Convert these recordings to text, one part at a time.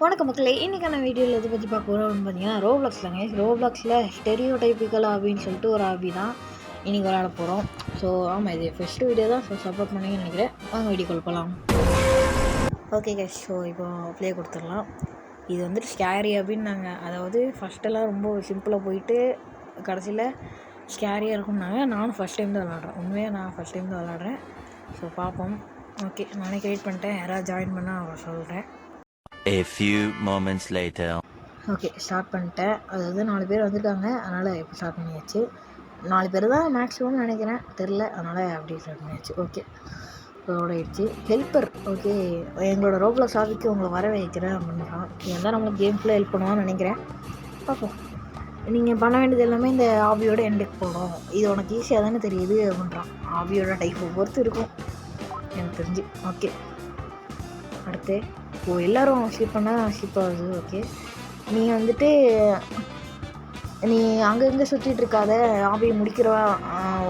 வணக்கம் மக்களே, இன்றைக்கான வீடியோவில் எதை பற்றி பார்க்க போகிறோம் அப்படின்னு பார்த்தீங்கன்னா ரோப்ளாக்ஸ்லாங்க. ரோப்ளாக்ஸில் ஸ்டெரியோ டைப்பிக்கல் ஹாபின்னு சொல்லிட்டு ஒரு ஹாபி தான் இன்றைக்கி விளையாட போகிறோம். ஸோ ஆமாம், இது ஃபஸ்ட்டு வீடியோ தான். ஸோ சப்போர்ட் பண்ணிங்கன்னு நினைக்கிறேன். வாங்க வீடியோக்குள்ள போகலாம். ஓகே கைஸ், ஸோ இப்போ ப்ளே கொடுத்துடலாம். இது வந்துட்டு ஸ்கேரி அப்படின்னாங்க. அதாவது ஃபஸ்ட்டெல்லாம் ரொம்ப சிம்பிளாக போயிட்டு கடைசியில் ஸ்கேரியாக இருக்கும்னாங்க. நானும் ஃபஸ்ட் டைம் தான் விளாட்றேன். உண்மையாக நான் ஃபஸ்ட் டைம் தான் விளாட்றேன். ஸோ பார்ப்போம். ஓகே, நானே க்ரியேட் பண்ணிட்டேன். யாராவது ஜாயின் பண்ணால் சொல்கிறேன். A few moments later. Okay, start பண்ணிட்டேன். அதாவது 4 பேர் வந்திருக்காங்க. அதனால் இப்போ ஸ்டார்ட் பண்ணியாச்சு. 4 பேர் தான் மேக்ஸிமம் நினைக்கிறேன், தெரில. அதனால் அப்படியே ஸ்டார்ட் பண்ணியாச்சு. ஓகே, இதோட ஆயிடுச்சு. ஹெல்ப்பர். ஓகே, எங்களோட ரோப்ளாக்ஸ் ஹாபிக்கு உங்களை வர வைக்கிறேன் அப்படின்றான். இவன் தான் நம்மளுக்கு கேம் ஃபுல்லாக ஹெல்ப் பண்ணுவான்னு நினைக்கிறேன். பார்ப்போம். நீங்கள் பண்ண வேண்டியது எல்லாமே இந்த ஹாபியோட எண்டுக்கு போகணும். இது உனக்கு ஈஸியாக தானே தெரியுது அப்படின்றான். ஹாபியோட டைப்பை பொறுத்து இருக்கும் எனக்கு தெரிஞ்சு. ஓகே, அடுத்து எல்லோரும் ஸ்லிப் பண்ணால் ஸ்லிப் ஆகுது. ஓகே, நீ வந்துட்டு நீ அங்கங்கே சுற்றிட்டு இருக்காத, ஹாபியை முடிக்கிறவா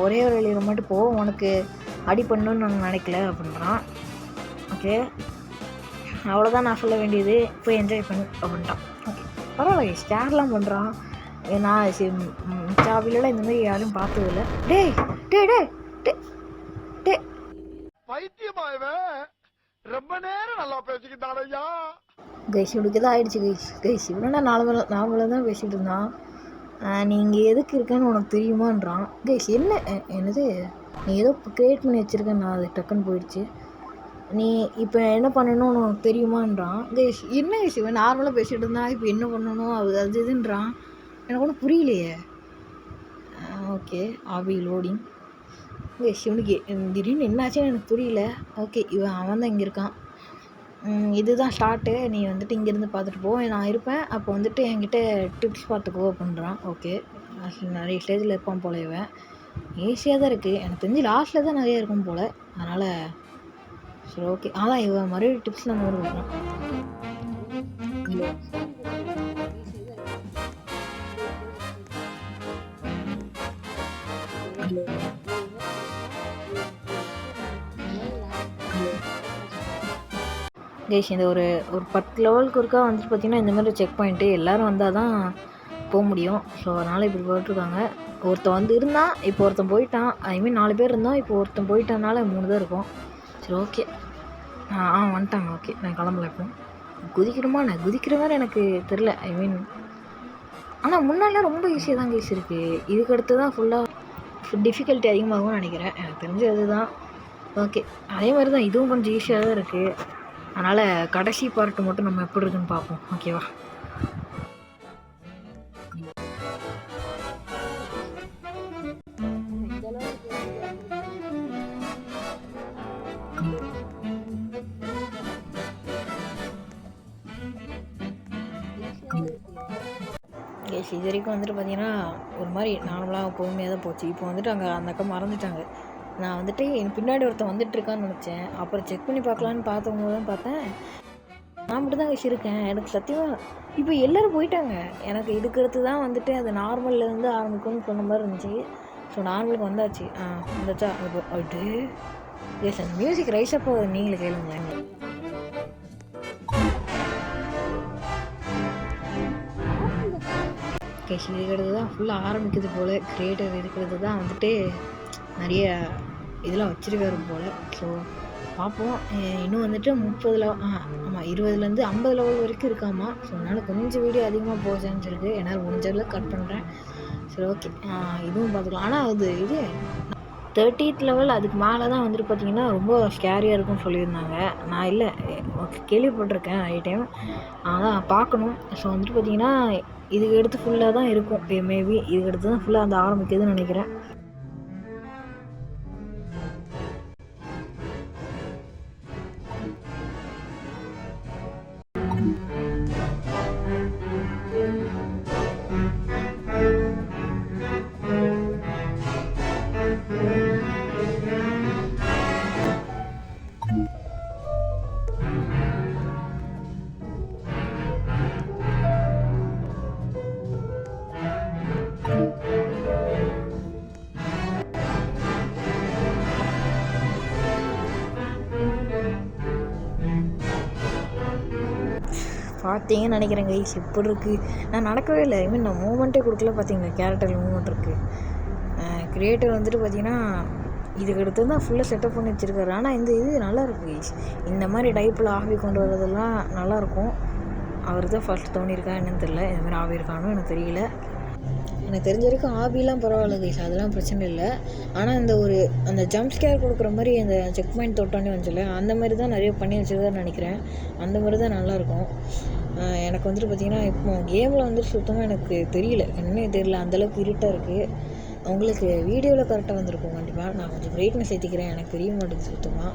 ஒரே ஒரு வழியில் மட்டும் போ, உனக்கு அடி பண்ணணுன்னு நான் நினைக்கல அப்படின்றான். ஓகே, அவ்வளோதான் நான் சொல்ல வேண்டியது, போய் என்ஜாய் பண்ணு அப்படின்ட்டான். ஓகே, பரவாயில்ல, ஸ்கேர்லாம் பண்ணுறான். நான் ஹாபிலெலாம் இந்த மாதிரி யாரும் பார்த்ததில்ல. டே டே டே டே டே ரொம்ப நேரம் நல்லா பேசிக்கிட்டாரையா. கைஸ், இவனுக்கு தான் ஆயிடுச்சு கைஸ் இவனா நார்மலாக தான் பேசிகிட்டு இருந்தான். நீங்கள் எதுக்கு இருக்கேன்னு உனக்கு தெரியுமான்றான். கைஸ் என்னது நீ ஏதோ கிரியேட் பண்ணி வச்சுருக்கேன், நான் அது டக்குன்னு போயிடுச்சு. நீ இப்போ என்ன பண்ணணும்னு உனக்கு தெரியுமான்றான். கைஸ் என்ன கைஸ், இவன் நார்மலாக பேசிகிட்டு இருந்தான், இப்போ என்ன பண்ணணும் அது இதுன்றான். எனக்கு ஒன்றும் புரியலையே. ஓகே, ஆபி லோடிங். இவனுக்கு திடீர்னு என்னாச்சுன்னு எனக்கு புரியல. ஓகே, அவன் தான் இங்கே இருக்கான். இதுதான் ஸ்டார்ட்டு. நீ வந்துட்டு இங்கேருந்து பார்த்துட்டு போ, நான் இருப்பேன். அப்போ வந்துட்டு என்கிட்ட டிப்ஸ் பார்த்துக்கோ அப்படின்றான். ஓகே, நிறைய ஸ்டேஜில் இருப்பான் போல. இவன் ஈஸியாக தான் இருக்குது. எனக்கு தெரிஞ்சு லாஸ்ட்டில் தான் நிறையா இருக்கும் போல். அதனால் சரி, ஓகே. அதான் இவன் மறுபடியும் டிப்ஸ் நம்ம ஊருக்கு கொடுக்குறான். கைஸ், இந்த ஒரு 10 லெவலுக்கு இருக்கா வந்துட்டு பார்த்திங்கன்னா இந்த மாதிரி செக் பாயிண்ட்டு எல்லோரும் வந்தால் தான் போக முடியும். ஸோ அதனால் இப்படி போட்டிருக்காங்க. ஒருத்தன் வந்து இருந்தான், இப்போ ஒருத்தன் போயிட்டான். ஐ மீன் 4 பேர் இருந்தோம், இப்போ ஒருத்தன் போயிட்டனால 3 தான் இருக்கும். சரி, ஓகே. வந்துட்டாங்க. ஓகே, நான் கிளம்பல. இப்போ குதிக்கணுமா? நான் குதிக்கிற மாதிரி எனக்கு தெரில. ஐ மீன் ஆனால் முன்னாடிலாம் ரொம்ப ஈஸியாக தான் கைஸ் இருக்குது. இதுக்கு அடுத்து தான் ஃபுல்லாக டிஃபிகல்ட்டி அதிகமாகும்னு நினைக்கிறேன். எனக்கு தெரிஞ்சது தான். ஓகே, அதே மாதிரி தான் இதுவும் கொஞ்சம் ஈஸியாக தான் இருக்குது. அதனால் கடைசி பார்ட்டு மட்டும் நம்ம எப்படி இருக்குன்னு பார்ப்போம். ஓகேவா? கேஸ், இது வரைக்கும் வந்துட்டு பார்த்தீங்கன்னா ஒரு மாதிரி நார்மலாக பொறுமையாக தான் போச்சு. இப்போ வந்துட்டு அங்கே அந்த அக்கா மறந்துட்டாங்க. நான் வந்துட்டு என் பின்னாடி ஒருத்தன் வந்துட்டுருக்கான்னு நினச்சேன். அப்புறம் செக் பண்ணி பார்க்கலான்னு பார்த்தவங்க தான் பார்த்தேன் நான் மட்டும் தான் வச்சுருக்கேன். எனக்கு சத்தியமாக இப்போ எல்லோரும் போயிட்டாங்க. எனக்கு இதுக்கு அடுத்து தான் வந்துட்டு அது நார்மல்லேருந்து ஆரம்பிக்கும்னு சொன்ன மாதிரி இருந்துச்சு. ஸோ நார்மலுக்கு வந்தாச்சு. வந்துச்சா அது எஸ், அந்த மியூசிக் ரைஸ் அப்போ நீங்களே கேளுங்களேன். கேஷ் இருக்கிறது தான் ஃபுல்லாக ஆரம்பிக்குது போல். கிரியேட்டர் இருக்கிறது தான் வந்துட்டு நிறைய இதெல்லாம் வச்சுருக்காரு போல். ஸோ பார்ப்போம். இன்னும் வந்துட்டு 30 ஆமாம் 20லேருந்து 50 லெவல் வரைக்கும் இருக்காமா. ஸோ அதனால் கொஞ்சம் வீடியோ அதிகமாக போக சான்ஸ் இருக்குது. என்னால் முடிஞ்சளவுக்கு கட் பண்ணுறேன். சரி, ஓகே. இதுவும் பார்த்துக்கலாம். ஆனால் இது 30th லெவல் அதுக்கு மேலே தான் வந்துட்டு பார்த்திங்கன்னா ரொம்ப ஸ்கேரியாக இருக்கும்னு சொல்லியிருந்தாங்க. நான் இல்லை, கேள்விப்பட்டிருக்கேன் நிறைய டைம். அதான் பார்க்கணும். ஸோ வந்துட்டு பார்த்திங்கன்னா இதுக்கு எடுத்து ஃபுல்லாக தான் இருக்கும். மேபி இதுக்கு எடுத்து தான் ஃபுல்லாக அந்த ஆரம்பிக்குதுன்னு நினைக்கிறேன். பார்த்தீங்கன்னு நினைக்கிறேன் கைஸ். எப்படி இருக்குது, நான் நடக்கவே இல்லை. ஐ மீன் நான் மூமெண்ட்டே கொடுக்கல. பார்த்தீங்களா கேரக்டரில் மூமெண்ட் இருக்குது. கிரியேட்டர் வந்துட்டு பார்த்தீங்கன்னா இதுக்கு அடுத்து தான் ஃபுல்லாக செட்டப் பண்ணி வச்சுருக்காரு. ஆனால் இது நல்லாயிருக்கு கைஸ். இந்த மாதிரி டைப்பில் ஆவி கொண்டு வரதெல்லாம் நல்லாயிருக்கும். அவர் தான் ஃபஸ்ட் தோணியிருக்கா என்னன்னு தெரியல. இந்த மாதிரி ஆவி இருக்கானோ எனக்கு தெரியல. எனக்கு தெரிஞ்ச வரைக்கும் ஆபிலாம் பரவாயில்ல கைஸ், அதெல்லாம் பிரச்சனை இல்லை. ஆனால் அந்த ஜம்ப் ஸ்கேர் கொடுக்குற மாதிரி அந்த செக் பாயிண்ட் தொட்டோன்னே வந்துச்சுல, அந்த மாதிரி தான் நிறைய பண்ணி வச்சுருக்காருன்னு நினைக்கிறேன். அந்த மாதிரி தான் நல்லாயிருக்கும். எனக்கு வந்துட்டு பார்த்திங்கன்னா இப்போ கேமில் வந்துட்டு சுத்தமாக எனக்கு தெரியல, என்னன்னே தெரியல, அந்தளவுக்கு இருட்டாக இருக்குது. உங்களுக்கு வீடியோவில் கரெக்டாக வந்திருக்கும் கண்டிப்பாக. நான் கொஞ்சம் பிரைட்னஸ் ஏற்றிக்கிறேன், எனக்கு தெரிய மாட்டேங்குது சுத்தமாக.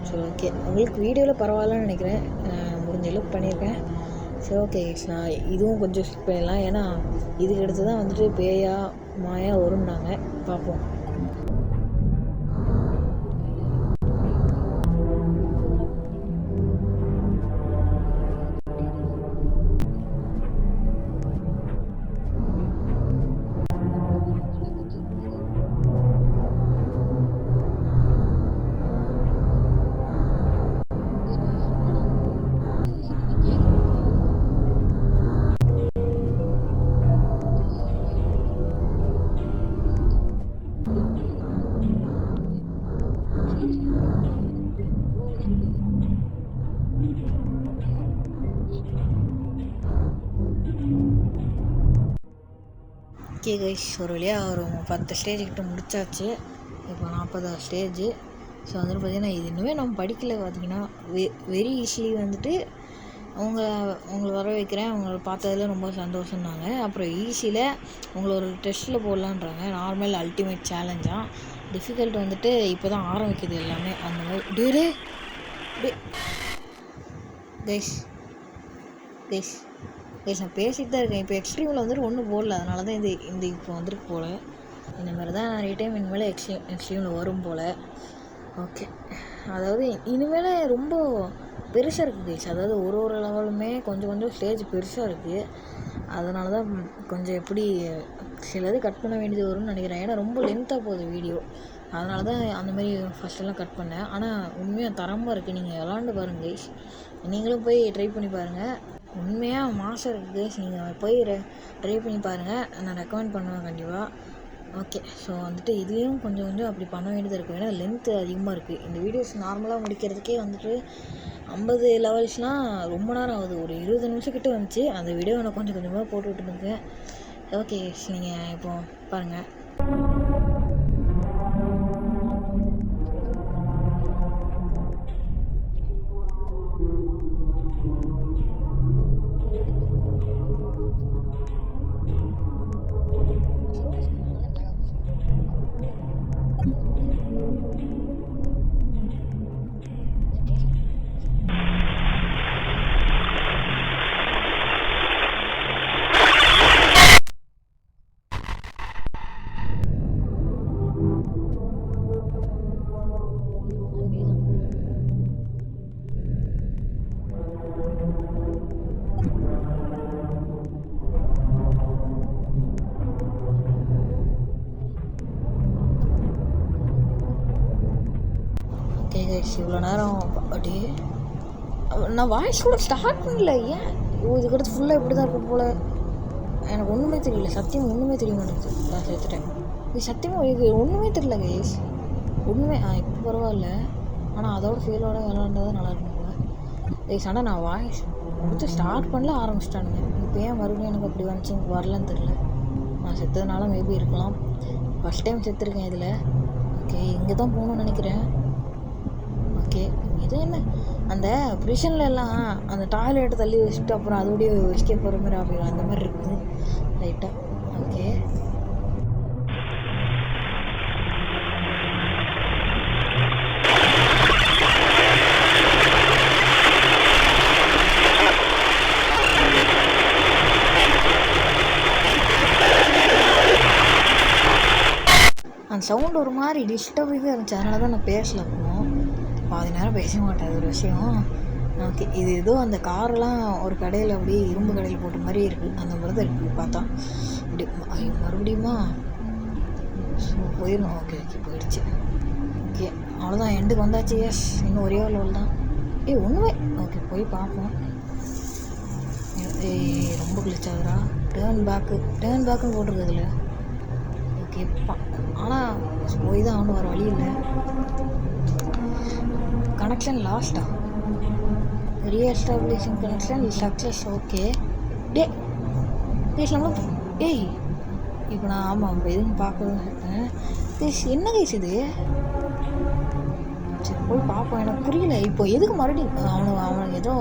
ஸோ ஓகே, உங்களுக்கு வீடியோவில் பரவாயில்லன்னு நினைக்கிறேன். முடிஞ்ச அளவுக்கு பண்ணியிருக்கேன். சரி ஓகே, நான் இதுவும் கொஞ்சம் ஸ்கிப் பண்ணிடலாம். ஏன்னா இதுக்கு அடுத்து தான் வந்துட்டு பேயா மாயா வரும்னாங்க. பார்ப்போம். ஓகே கைஸ், ஒரு வழியாக ஒரு 10 ஸ்டேஜ் கிட்ட முடிச்சாச்சு. இப்போ 40 ஸ்டேஜு. ஸோ வந்துட்டு பார்த்திங்கன்னா இது இன்னுமே நம்ம படிக்கல. பார்த்திங்கன்னா வெரி ஈஸிலி வந்துட்டு அவங்கள வர வைக்கிறேன், அவங்கள பார்த்ததுல ரொம்ப சந்தோஷம்னாங்க. அப்புறம் ஈஸியில் உங்களை ஒரு டெஸ்ட்டில் போடலான்றாங்க. நார்மல் அல்டிமேட் சேலஞ்சாக. டிஃபிகல்ட் வந்துட்டு இப்போ தான் ஆரம்பிக்குது எல்லாமே அந்த மாதிரி. டே கைஸ் நான் பேசிட்டு தான் இருக்கேன். இப்போ எக்ஸ்ட்ரீமில் வந்துட்டு ஒன்றும் போடல, அதனால தான் இந்த இப்போ வந்துருக்கு போல். இந்த மாதிரி தான் நிறைய டைம் இனிமேல் எக்ஸ்ட்ரீமில் வரும் போல். ஓகே, அதாவது இனிமேல் ரொம்ப பெருசாக இருக்குது கைஸ். அதாவது ஒரு லெவலுமே கொஞ்சம் ஸ்டேஜ் பெருசாக இருக்குது. அதனால தான் கொஞ்சம் எப்படி சிலது கட் பண்ண வேண்டியது வரும்னு நினைக்கிறேன். ஏன்னா ரொம்ப லென்த்தாக போகுது வீடியோ, அதனால தான் அந்தமாதிரி ஃபஸ்ட்டெல்லாம் கட் பண்ணேன். ஆனால் உண்மையாக தரமாக இருக்குது. நீங்கள் விளாண்டு பாருங்கள் கைஸ், நீங்களும் போய் ட்ரை பண்ணி பாருங்கள். உண்மையாக மாதம் இருக்குது கைஸ், நீங்கள் போய் ட்ரை பண்ணி பாருங்கள். நான் ரெக்கமெண்ட் பண்ணுவேன் கண்டிப்பாக. ஓகே, ஸோ வந்துட்டு இதுலேயும் கொஞ்சம் அப்படி பண்ண வேண்டியது இருக்குது. ஏன்னா லென்த்து அதிகமாக இருக்குது. இந்த வீடியோஸ் நார்மலாக முடிக்கிறதுக்கே வந்துட்டு 50 லெவல்ஸ்லாம் ரொம்ப நேரம் ஆகுது. ஒரு 20 நிமிஷம் கிட்ட வந்துச்சு. அந்த வீடியோ நான் கொஞ்சமாக போட்டு விட்டுருக்கேன். ஓகே, நீங்கள் இப்போ பாருங்கள். இவ்வளோ நேரம் அப்படியே நான் வாய்ஸ் கூட ஸ்டார்ட் பண்ணல. ஏன் இதுக்கடுத்து ஃபுல்லாக இப்படி தான் இருக்கும் போல். எனக்கு ஒன்றுமே தெரியல, சத்தியமாக ஒன்றுமே தெரிய மாட்டேங்குது. நான் சேர்த்துட்டேன். இது சத்தியமாக இது ஒன்றுமே தெரியல கைஸ், ஒன்றுமே. இப்போ பரவாயில்ல, ஆனால் அதோட ஃபீலோட விளாண்டது நல்லாயிருக்கும் போல் கைஸ். ஆனால் நான் வாய்ஸ் கொடுத்து ஸ்டார்ட் பண்ணல, ஆரம்பிச்சிட்டானுங்க. இப்போ ஏன் மறுபடியும் எனக்கு அப்படி வந்துச்சு, எனக்கு வரலன்னு தெரில. நான் செத்ததுனால மேபி இருக்கலாம். ஃபஸ்ட் டைம் செத்துருக்கேன் இதில். ஓகே, இங்கே தான் போகணும்னு நினைக்கிறேன். ஓகே, இது என்ன அந்த ப்ரிஷனில் எல்லாம் அந்த டாய்லெட்டை தள்ளி வச்சுட்டு அப்புறம் அதோடைய எஸ்கேப் போகிற மாதிரி ஆகிடும், அந்த மாதிரி இருக்குது லைட்டாக. ஓகே, அந்த சவுண்ட் ஒரு மாதிரி டிஸ்டர்பிங்காக இருந்துச்சு. அதனால தான் நான் பேசல. போகணும் பாதி நேரம் பேச மாட்டேன், அது ஒரு விஷயம். ஓகே, இது ஏதோ அந்த காரெல்லாம் ஒரு கடையில் அப்படியே இரும்பு கடையில் போட்ட மாதிரி இருக்குது, அந்த மாதிரி தான் இருக்குது பார்த்தா. இப்படி மறுபடியுமா ஸோ போயிடணும். ஓகே போயிடுச்சு. ஓகே, அவ்வளோதான், எண்டுக்கு வந்தாச்சு. எஸ், இன்னும் ஒரே லெவல் தான். ஒன்றுமே. ஓகே, போய் பார்ப்போம். ரொம்ப கிளிச் ஆகுறா. டேர்ன் பேக்குன்னு போட்டிருக்கு அதில். ஓகே ஆனால் போய் தான் அவனு வர வழி இல்லை. கனெக்ஷன் லாஸ்ட்டா? ரீஎஸ்டாப்ளிஷிங் கனெக்ஷன் சக்ஸஸ். ஓகே பேசலாமா? இப்போ நான் ஆமாம் எதுன்னு பார்க்கணும் இருக்கேன். என்ன கேஸ் இது? சரி போய் பார்ப்போம். எனக்கு புரியல இப்போ எதுக்கு மறுபடியும் அவனுக்கு ஏதோ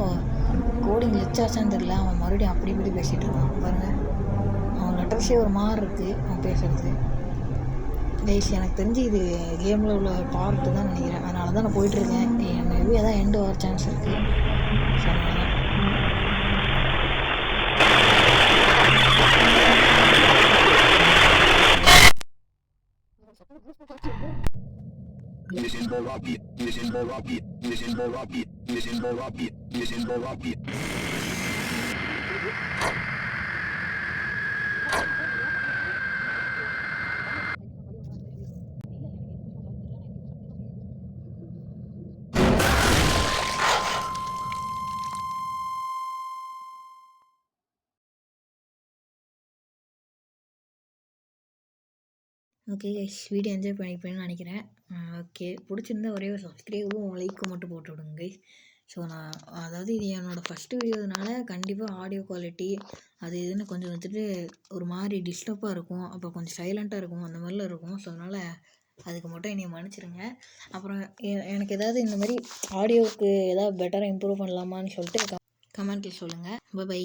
கோடிங் லிச்சாச்சான்னு தெரியல. அவன் மறுபடியும் அப்படி இப்படி பேசிகிட்டு இருக்கான் பாருங்கள். அவன் லெட்டர்ஸே ஒரு மாதிரி இருக்குது அவன் பேசுகிறது. எனக்கு தெரிஞ்சு இது கேமில் உள்ள பார்ட்டு தான் நினைக்கிறேன். அதனால தான் நான் போயிட்டுருக்கேன். மேபி அதான் எண்டு வர சான்ஸ் இருக்குது. ஸோ அதனால தான் ஓகே கைஸ், வீடியோ என்ஜாய் பண்ணிப்பேன்னு நினைக்கிறேன். ஓகே பிடிச்சிருந்தா ஒரே ஒரு சப்ஸ்கிரைபும் லைக்கும் மட்டும் போட்டு விடுங்க கைஸ். ஸோ நான் அதாவது இது என்னோடய ஃபஸ்ட்டு வீடியோனால கண்டிப்பாக ஆடியோ குவாலிட்டி அது இதுன்னு கொஞ்சம் வந்துட்டு ஒரு மாதிரி டிஸ்டர்பாக இருக்கும். அப்போ கொஞ்சம் சைலண்ட்டாக இருக்கும், அந்த மாதிரிலாம் இருக்கும். ஸோ அதனால் அதுக்கு மட்டும் என்னை மன்னிச்சிடுங்க. அப்புறம் எனக்கு ஏதாவது இந்த மாதிரி ஆடியோவுக்கு ஏதாவது பெட்டராக இம்ப்ரூவ் பண்ணலாமான்னு சொல்லிட்டு கமெண்ட்டில் சொல்லுங்கள். பை.